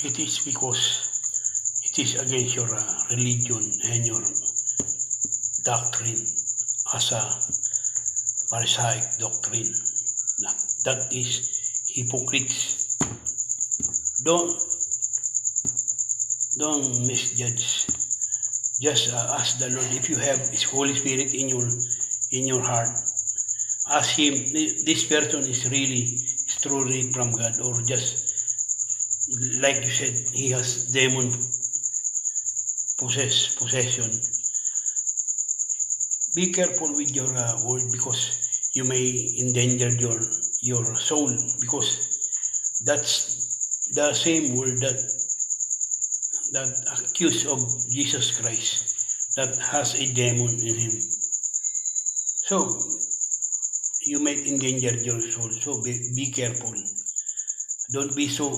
It is because it is against your religion and your doctrine as a Pharisaic doctrine. That is hypocrites. Don't misjudge. Just ask the Lord if you have His Holy Spirit in your heart. Ask Him, this person is truly from God, or just like you said, he has demon possession. Be careful with your word, because you may endanger your soul, because that's the same word that accuse of Jesus Christ, that has a demon in him. So you might endanger your soul. So be careful. Don't be so